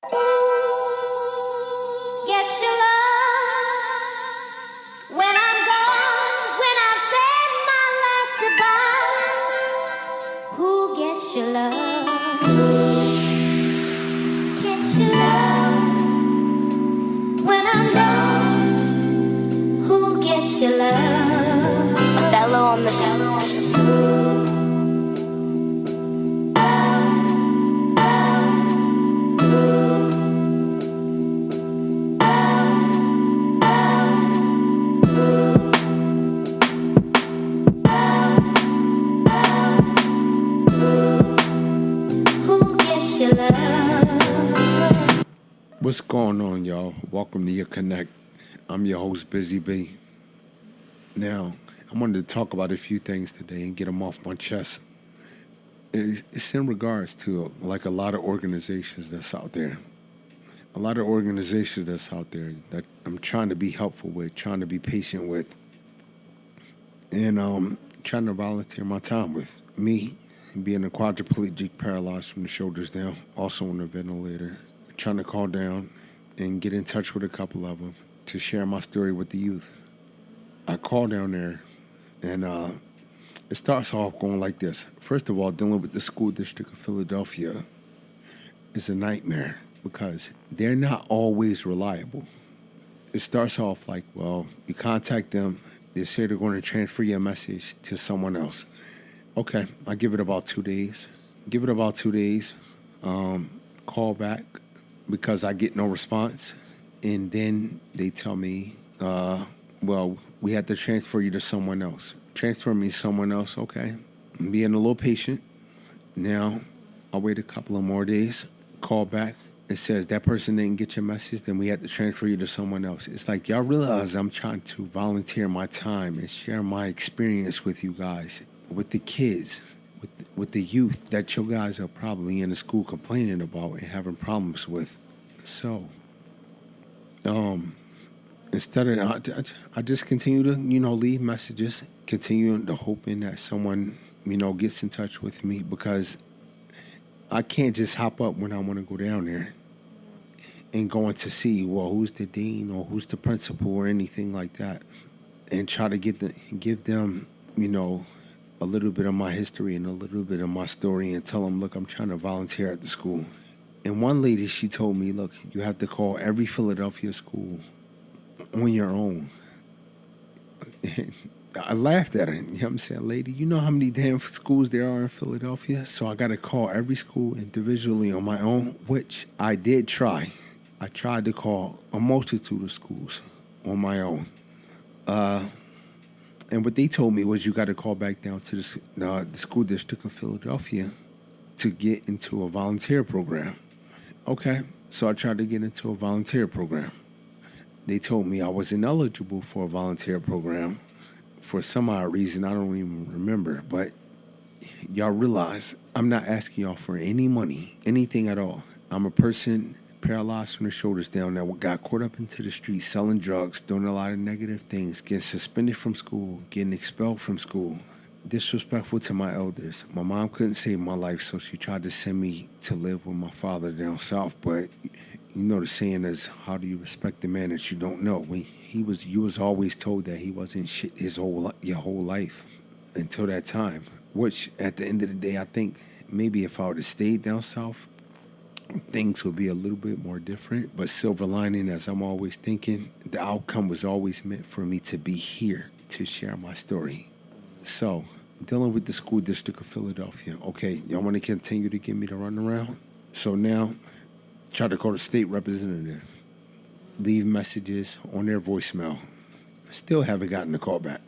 Gets your love when I'm gone, when I've said my last goodbye. Who gets your love? Gets your love when I'm gone? Who gets your love? Othello on the piano. What's going on, y'all? Welcome to Your Connect. I'm your host, Busy B. Now, I wanted to talk about a few things today and get them off my chest. It's in regards to like a lot of organizations that's out there. A lot of organizations that's out there that I'm trying to be helpful with, trying to be patient with, and trying to volunteer my time with. Me, being a quadriplegic, paralyzed from the shoulders down, also on a ventilator, trying to call down and get in touch with a couple of them to share my story with the youth. I call down there, and it starts off going like this. First of all, dealing with the school district of Philadelphia is a nightmare because they're not always reliable. It starts off like, well, you contact them, they say they're going to transfer your message to someone else. Okay, I give it about 2 days. Call back because I get no response. And then they tell me, well, we have to transfer you to someone else. Transfer me to someone else, okay. I'm being a little patient. Now, I'll wait a couple of more days, call back. It says that person didn't get your message, then we have to transfer you to someone else. It's like, y'all realize I'm trying to volunteer my time and share my experience with you guys, with the kids, with the youth that you guys are probably in the school complaining about and having problems with. So, instead of, I just continue to, leave messages, continue to hoping that someone, gets in touch with me because I can't just hop up when I want to go down there and going to see, well, who's the dean or who's the principal or anything like that, and try to give them, a little bit of my history and a little bit of my story and tell them, look, I'm trying to volunteer at the school. And one lady, she told me, look, you have to call every Philadelphia school on your own. I laughed at her. You know what I'm saying? Lady, you know how many damn schools there are in Philadelphia? So I got to call every school individually on my own, which I did try. I tried to call a multitude of schools on my own. And what they told me was you got to call back down to the school district of Philadelphia to get into a volunteer program. Okay, so I tried to get into a volunteer program. They told me I wasn't eligible for a volunteer program for some odd reason I don't even remember. But y'all realize I'm not asking y'all for any money, anything at all. I'm a person paralyzed from the shoulders down that got caught up into the streets selling drugs, doing a lot of negative things, getting suspended from school, getting expelled from school, disrespectful to my elders. My mom couldn't save my life, so she tried to send me to live with my father down south. But you know the saying is, how do you respect the man that you don't know? You was always told that he wasn't shit your whole life until that time. Which at the end of the day, I think maybe if I would have stayed down south, things would be a little bit more different. But silver lining, as I'm always thinking, the outcome was always meant for me to be here to share my story. So, dealing with the school district of Philadelphia. Okay, y'all want to continue to give me the runaround? So now, try to call the state representative. Leave messages on their voicemail. Still haven't gotten a call back.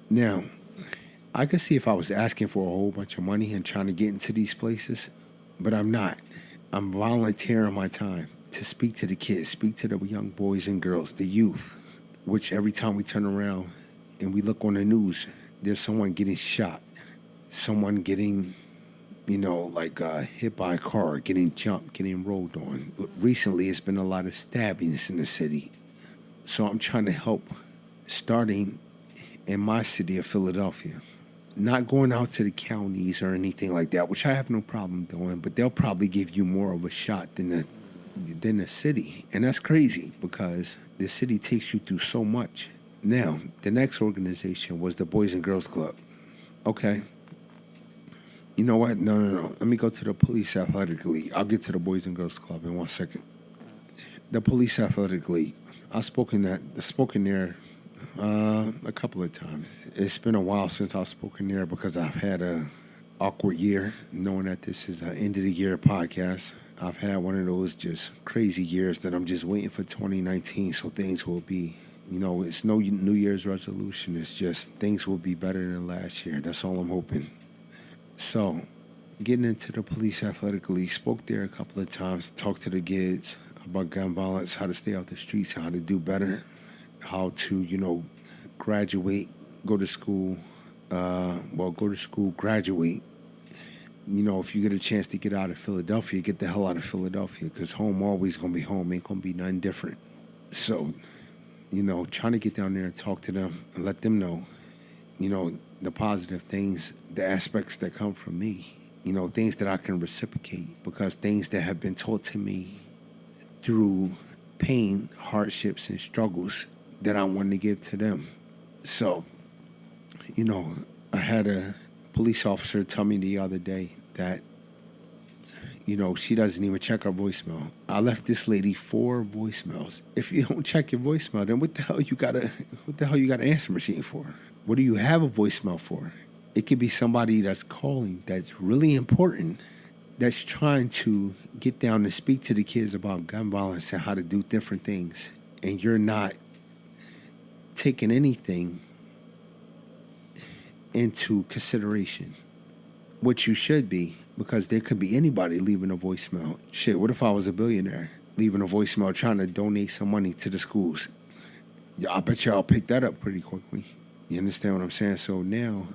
Now, I could see if I was asking for a whole bunch of money and trying to get into these places, but I'm not. I'm volunteering my time to speak to the kids, speak to the young boys and girls, the youth, which every time we turn around and we look on the news, there's someone getting shot, someone getting, hit by a car, getting jumped, getting rolled on. Recently, it's been a lot of stabbings in the city. So I'm trying to help, starting in my city of Philadelphia. Not going out to the counties or anything like that, which I have no problem doing, but they'll probably give you more of a shot than than the city. And that's crazy because the city takes you through so much. Now, the next organization was the Boys and Girls Club. Okay. You know what? No. Let me go to the Police Athletic League. I'll get to the Boys and Girls Club in 1 second. The Police Athletic League. I've spoken there a couple of times. It's been a while since I've spoken there because I've had a awkward year, knowing that this is an end of the year podcast. I've had one of those just crazy years that I'm just waiting for 2019 so things will be, it's no New Year's resolution. It's just things will be better than last year. That's all I'm hoping. So, getting into the Police Athletic League, spoke there a couple of times, talked to the kids about gun violence, how to stay off the streets, how to do better, how to, graduate, go to school, graduate. If you get a chance to get out of Philadelphia, get the hell out of Philadelphia because home always going to be home. Ain't going to be nothing different. So, trying to get down there and talk to them and let them know, the positive things, the aspects that come from me, things that I can reciprocate because things that have been taught to me through pain, hardships, and struggles that I wanted to give to them. So, I had a police officer tell me the other day that, she doesn't even check her voicemail. I left this lady 4 voicemails. If you don't check your voicemail, then what the hell you got an answer machine for? What do you have a voicemail for? It could be somebody that's calling that's really important, that's trying to get down and speak to the kids about gun violence and how to do different things, and you're not taking anything into consideration, which you should be, because there could be anybody leaving a voicemail. Shit, what if I was a billionaire leaving a voicemail trying to donate some money to the schools? Yeah, I bet y'all pick that up pretty quickly. You understand what I'm saying? So now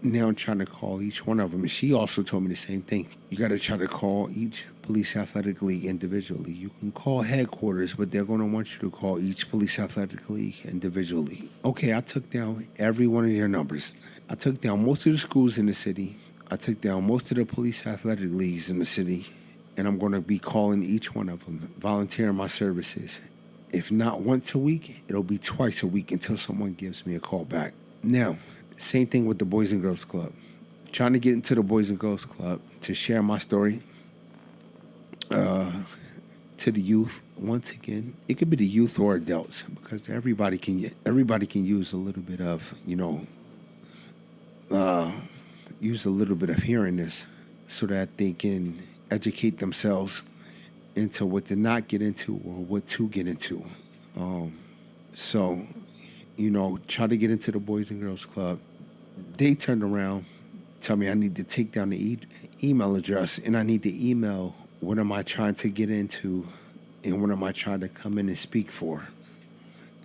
I'm trying to call each one of them. And she also told me the same thing. You got to try to call each police athletic league individually. You can call headquarters, but they're going to want you to call each police athletic league individually. Okay, I took down every one of their numbers. I took down most of the schools in the city. I took down most of the police athletic leagues in the city. And I'm going to be calling each one of them, volunteering my services. If not once a week, it'll be twice a week until someone gives me a call back. Now, same thing with the Boys and Girls Club. Trying to get into the Boys and Girls Club to share my story to the youth. Once again, it could be the youth or adults because everybody can use a little bit of, use a little bit of hearing this so that they can educate themselves into what to not get into or what to get into. So, try to get into the Boys and Girls Club. They turned around, tell me I need to take down the email address and I need to email what am I trying to get into and what am I trying to come in and speak for.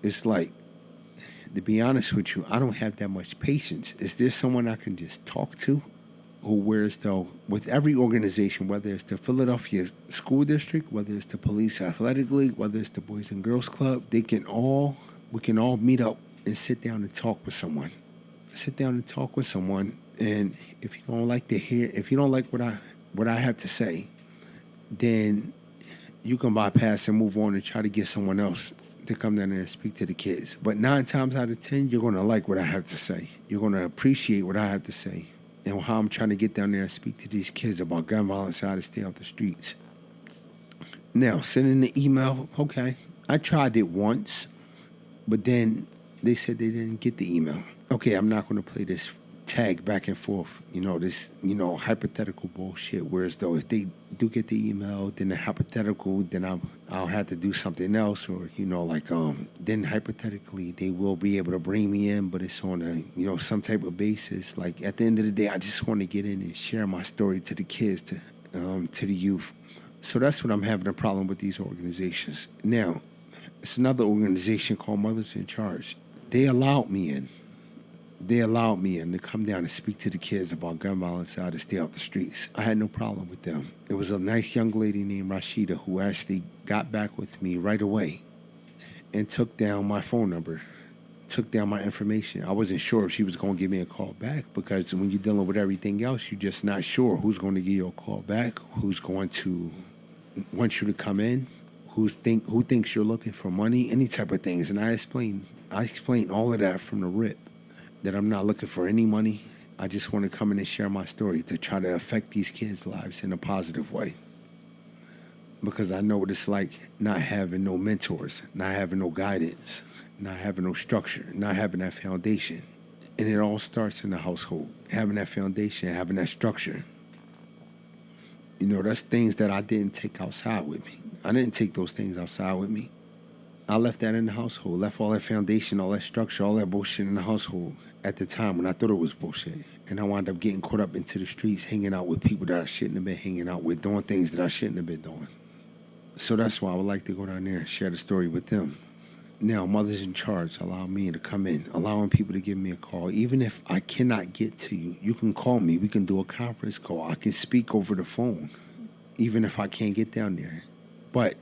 It's like, to be honest with you, I don't have that much patience. Is there someone I can just talk to? Whereas though, with every organization, whether it's the Philadelphia School District, whether it's the Police Athletic League, whether it's the Boys and Girls Club, we can all meet up and sit down and talk with someone. And if you don't like what I have to say, then you can bypass and move on and try to get someone else to come down there and speak to the kids. But 9 times out of 10, you're going to like what I have to say. You're going to appreciate what I have to say and how I'm trying to get down there and speak to these kids about gun violence, how to stay off the streets. Now, sending the email, okay. I tried it once, but then they said they didn't get the email. Okay, I'm not going to play this tag back and forth, this, hypothetical bullshit. Whereas though, if they do get the email, then the hypothetical, then I'll have to do something else, or then hypothetically they will be able to bring me in, but it's on a some type of basis. Like at the end of the day, I just want to get in and share my story to the kids, to the youth. So that's what I'm having a problem with these organizations. Now, it's another organization called Mothers in Charge. They allowed me in to come down and speak to the kids about gun violence, how to stay off the streets. I had no problem with them. It was a nice young lady named Rashida who actually got back with me right away and took down my phone number, took down my information. I wasn't sure if she was going to give me a call back because when you're dealing with everything else, you're just not sure who's going to give you a call back, who's going to want you to come in, who thinks you're looking for money, any type of things. And I explain all of that from the rip, that I'm not looking for any money. I just want to come in and share my story to try to affect these kids' lives in a positive way. Because I know what it's like not having no mentors, not having no guidance, not having no structure, not having that foundation. And it all starts in the household, having that foundation, having that structure. You know, that's things that I didn't take outside with me. I didn't take those things outside with me. I left that in the household, left all that foundation, all that structure, all that bullshit in the household at the time when I thought it was bullshit. And I wound up getting caught up into the streets, hanging out with people that I shouldn't have been hanging out with, doing things that I shouldn't have been doing. So that's why I would like to go down there and share the story with them. Now, Mothers in Charge allow me to come in, allowing people to give me a call. Even if I cannot get to you, you can call me. We can do a conference call. I can speak over the phone, even if I can't get down there. But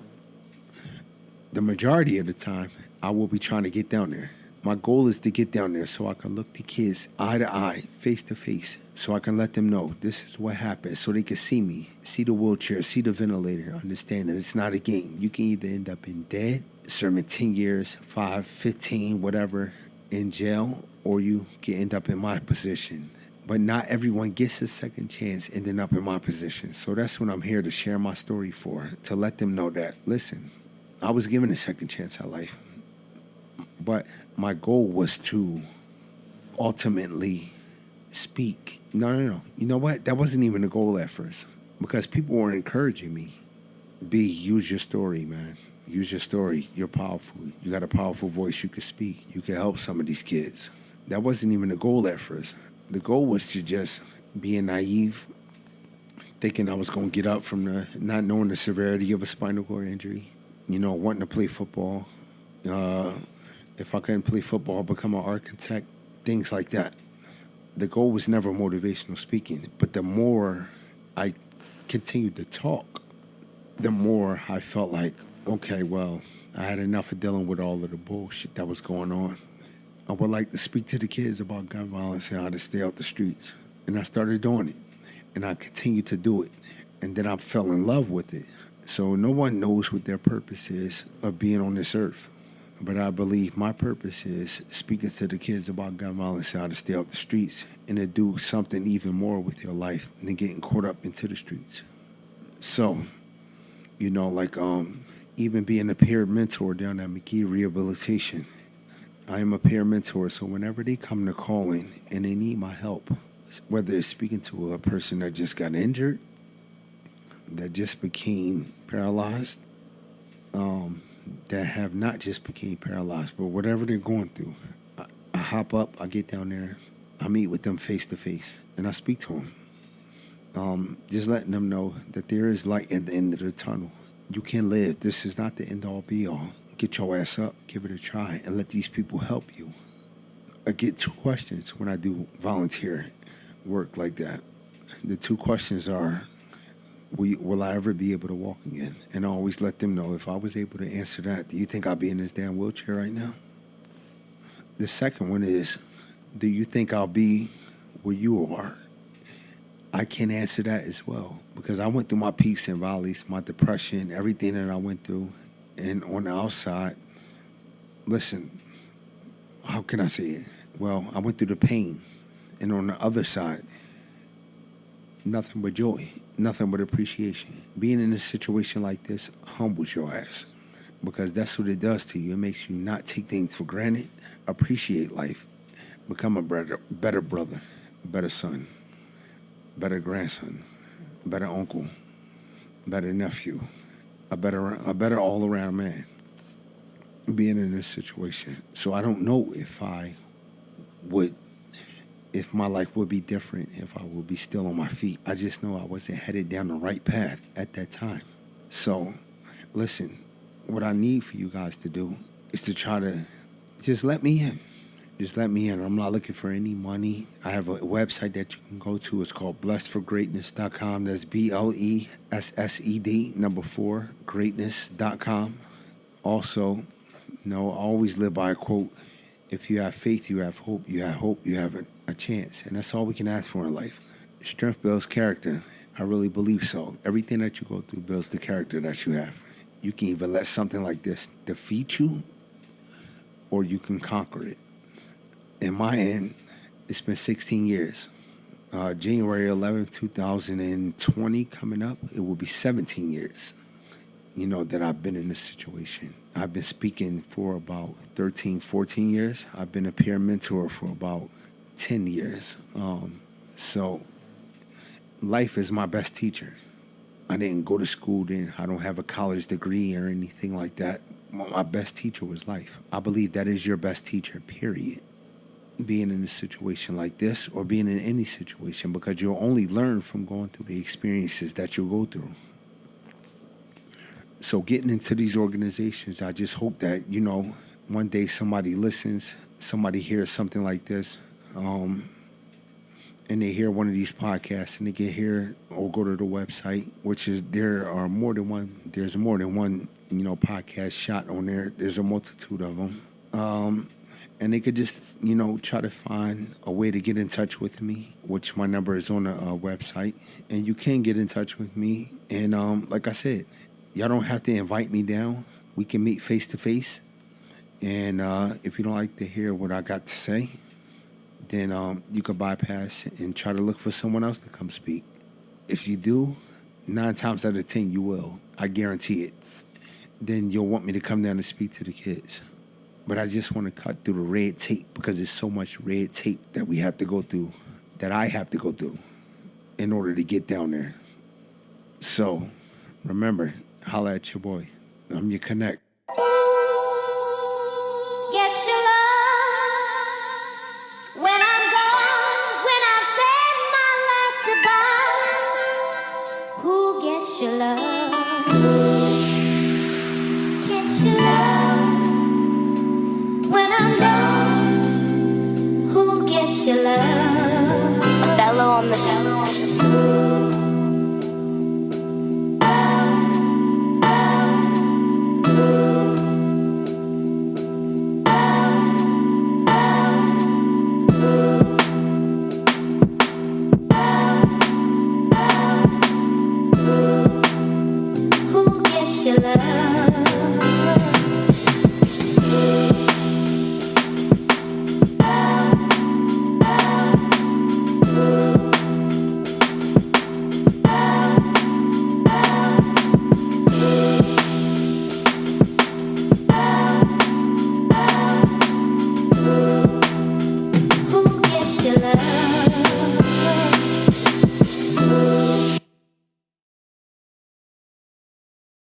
the majority of the time, I will be trying to get down there. My goal is to get down there so I can look the kids eye to eye, face to face, so I can let them know this is what happened, so they can see me, see the wheelchair, see the ventilator, understand that it's not a game. You can either end up in dead, serving 10 years, 5, 15, whatever, in jail, or you can end up in my position. But not everyone gets a second chance ending up in my position. So that's what I'm here to share my story for, to let them know that, listen, I was given a second chance at life. But my goal was to ultimately speak. No. You know what? That wasn't even the goal at first. Because people were encouraging me. Use your story, man. Use your story. You're powerful. You got a powerful voice. You can speak. You can help some of these kids. That wasn't even the goal at first. The goal was to just be naive, thinking I was going to get up from not knowing the severity of a spinal cord injury. You know, wanting to play football. If I couldn't play football, become an architect, things like that. The goal was never motivational speaking, but the more I continued to talk, the more I felt like, okay, well, I had enough of dealing with all of the bullshit that was going on. I would like to speak to the kids about gun violence and how to stay out the streets. And I started doing it, and I continued to do it, and then I fell in love with it. So no one knows what their purpose is of being on this earth. But I believe my purpose is speaking to the kids about gun violence and how to stay off the streets and to do something even more with your life than getting caught up into the streets. So, you know, like even being a peer mentor down at McGee Rehabilitation, I am a peer mentor. So whenever they come to calling and they need my help, whether it's speaking to a person that just got injured, that just became paralyzed, that have not just became paralyzed, but whatever they're going through, I hop up, I get down there, I meet with them face to face, and I speak to them. Just letting them know that there is light at the end of the tunnel. You can live. This is not the end-all, be-all. Get your ass up, give it a try, and let these people help you. I get 2 questions when I do volunteer work like that. The 2 questions are, will I ever be able to walk again? And I always let them know, if I was able to answer that, do you think I'll be in this damn wheelchair right now? The second one is, do you think I'll be where you are? I can answer that as well, because I went through my peaks and valleys, my depression, everything that I went through. And on the outside, listen, how can I say it? Well, I went through the pain. And on the other side, nothing but joy, nothing but appreciation. Being in a situation like this humbles your ass, because that's what it does to you. It makes you not take things for granted, appreciate life, become a better brother, better son, better grandson, better uncle, better nephew, a better all-around man being in this situation. So I don't know if my life would be different, if I would be still on my feet. I just know I wasn't headed down the right path at that time. So, listen, what I need for you guys to do is to try to just let me in. Just let me in. I'm not looking for any money. I have a website that you can go to. It's called blessedforgreatness.com. That's BLESSED 4 greatness.com. Also, I always live by a quote. If you have faith, you have hope. You have hope, you have a chance. And that's all we can ask for in life. Strength builds character. I really believe so. Everything that you go through builds the character that you have. You can either let something like this defeat you, or you can conquer it. In my end, it's been 16 years. January 11th, 2020 coming up, it will be 17 years, that I've been in this situation. I've been speaking for about 13, 14 years. I've been a peer mentor for about 10 years. So life is my best teacher. I didn't go to school then. I don't have a college degree or anything like that. My best teacher was life. I believe that is your best teacher, period. Being in a situation like this, or being in any situation, because you'll only learn from going through the experiences that you'll go through. So getting into these organizations, I just hope that, one day somebody listens, somebody hears something like this, and they hear one of these podcasts, and they can hear or go to the website, which is there's more than one podcast shot on there. There's a multitude of them. And they could just, try to find a way to get in touch with me, which my number is on the website. And you can get in touch with me. And like I said, y'all don't have to invite me down. We can meet face to face. And if you don't like to hear what I got to say, then you could bypass and try to look for someone else to come speak. If you do, 9 times out of 10, you will. I guarantee it. Then you'll want me to come down and speak to the kids. But I just want to cut through the red tape, because there's so much red tape that we have to go through, that I have to go through in order to get down there. So remember, holla at your boy. I'm your connect. Get your love when I'm gone, when I've said my last goodbye. Who gets your love? Get your love when I'm gone. Who gets your love? Othello on the Who gets your love?